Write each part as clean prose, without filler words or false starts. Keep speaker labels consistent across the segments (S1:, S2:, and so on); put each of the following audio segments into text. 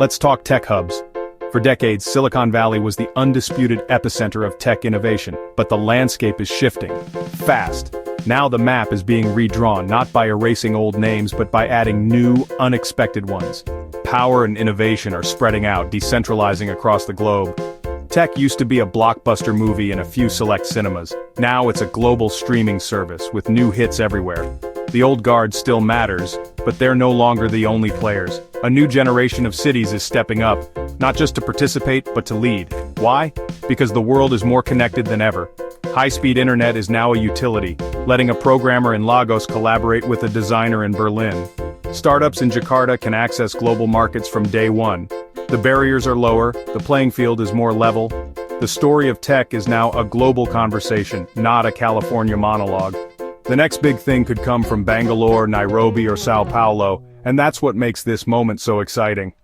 S1: Let's talk tech hubs. For decades, Silicon Valley was the undisputed epicenter of tech innovation, but the landscape is shifting. Fast. Now the map is being redrawn, not by erasing old names but by adding new, unexpected ones. Power and innovation are spreading out, decentralizing across the globe. Tech used to be a blockbuster movie in a few select cinemas. Now it's a global streaming service with new hits everywhere. The old guard still matters, but they're no longer the only players. A new generation of cities is stepping up, not just to participate, but to lead. Why? Because the world is more connected than ever. High-speed internet is now a utility, letting a programmer in Lagos collaborate with a designer in Berlin. Startups in Jakarta can access global markets from day one. The barriers are lower, the playing field is more level. The story of tech is now a global conversation, not a California monologue. The next big thing could come from Bangalore, Nairobi, or Sao Paulo, and that's what makes this moment so exciting.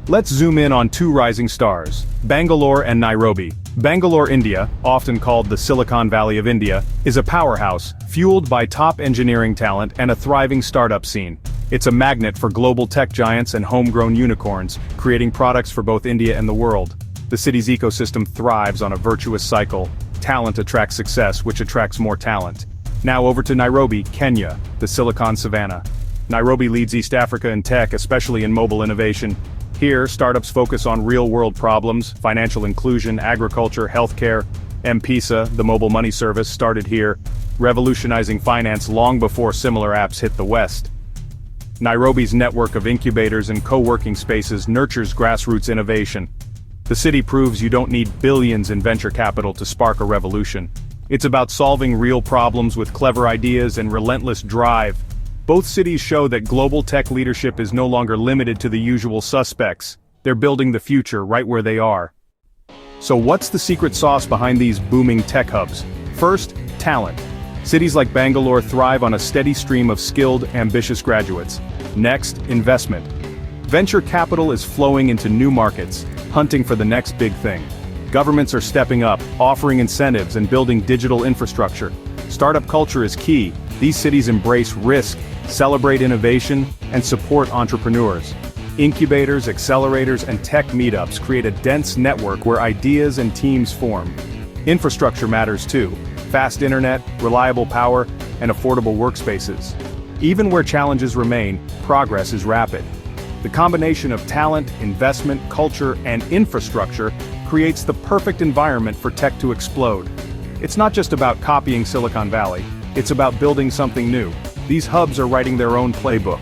S1: Let's zoom in on two rising stars, Bangalore and Nairobi. Bangalore, India, often called the Silicon Valley of India, is a powerhouse, fueled by top engineering talent and a thriving startup scene. It's a magnet for global tech giants and homegrown unicorns, creating products for both India and the world. The city's ecosystem thrives on a virtuous cycle. Talent attracts success, which attracts more talent. Now over to Nairobi, Kenya, the Silicon Savannah. Nairobi leads East Africa in tech, especially in mobile innovation. Here, startups focus on real-world problems, financial inclusion, agriculture, healthcare. M-Pesa, the mobile money service, started here, revolutionizing finance long before similar apps hit the West. Nairobi's network of incubators and co-working spaces nurtures grassroots innovation. The city proves you don't need billions in venture capital to spark a revolution. It's about solving real problems with clever ideas and relentless drive. Both cities show that global tech leadership is no longer limited to the usual suspects. They're building the future right where they are. So what's the secret sauce behind these booming tech hubs? First, talent. Cities like Bangalore thrive on a steady stream of skilled, ambitious graduates. Next, investment. Venture capital is flowing into new markets, hunting for the next big thing. Governments are stepping up, offering incentives and building digital infrastructure. Startup culture is key. These cities embrace risk, celebrate innovation, and support entrepreneurs. Incubators, accelerators, and tech meetups create a dense network where ideas and teams form. Infrastructure matters too. Fast internet, reliable power, and affordable workspaces. Even where challenges remain, progress is rapid. The combination of talent, investment, culture, and infrastructure creates the perfect environment for tech to explode. It's not just about copying Silicon Valley, it's about building something new. These hubs are writing their own playbook.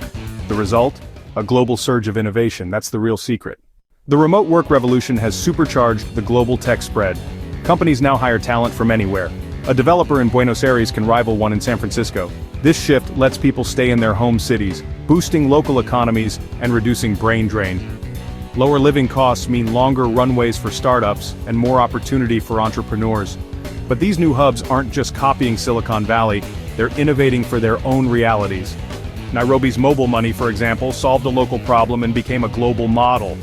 S1: The result? A global surge of innovation, that's the real secret. The remote work revolution has supercharged the global tech spread. Companies now hire talent from anywhere. A developer in Buenos Aires can rival one in San Francisco. This shift lets people stay in their home cities, boosting local economies and reducing brain drain. Lower living costs mean longer runways for startups and more opportunity for entrepreneurs. But these new hubs aren't just copying Silicon Valley, they're innovating for their own realities. Nairobi's mobile money, for example, solved a local problem and became a global model.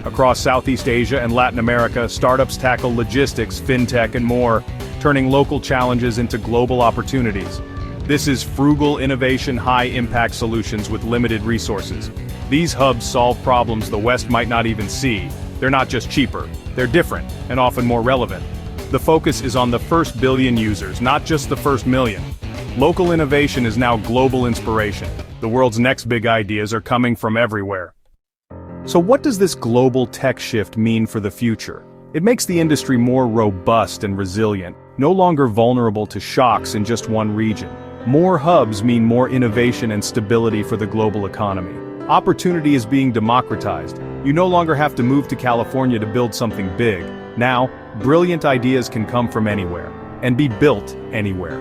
S1: Across Southeast Asia and Latin America, startups tackle logistics, fintech, and more, turning local challenges into global opportunities. This is frugal innovation, high-impact solutions with limited resources. These hubs solve problems the West might not even see. They're not just cheaper, they're different, and often more relevant. The focus is on the first billion users, not just the first million. Local innovation is now global inspiration. The world's next big ideas are coming from everywhere. So what does this global tech shift mean for the future? It makes the industry more robust and resilient, no longer vulnerable to shocks in just one region. More hubs mean more innovation and stability for the global economy. Opportunity is being democratized. You no longer have to move to California to build something big. Now, brilliant ideas can come from anywhere, and be built anywhere.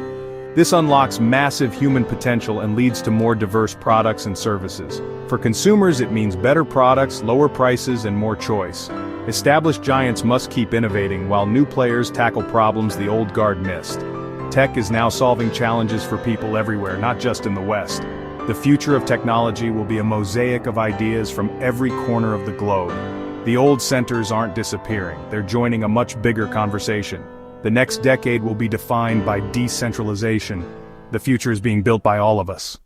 S1: This unlocks massive human potential and leads to more diverse products and services. For consumers, it means better products, lower prices, and more choice. Established giants must keep innovating while new players tackle problems the old guard missed. Tech is now solving challenges for people everywhere, not just in the West. The future of technology will be a mosaic of ideas from every corner of the globe. The old centers aren't disappearing, they're joining a much bigger conversation. The next decade will be defined by decentralization. The future is being built by all of us.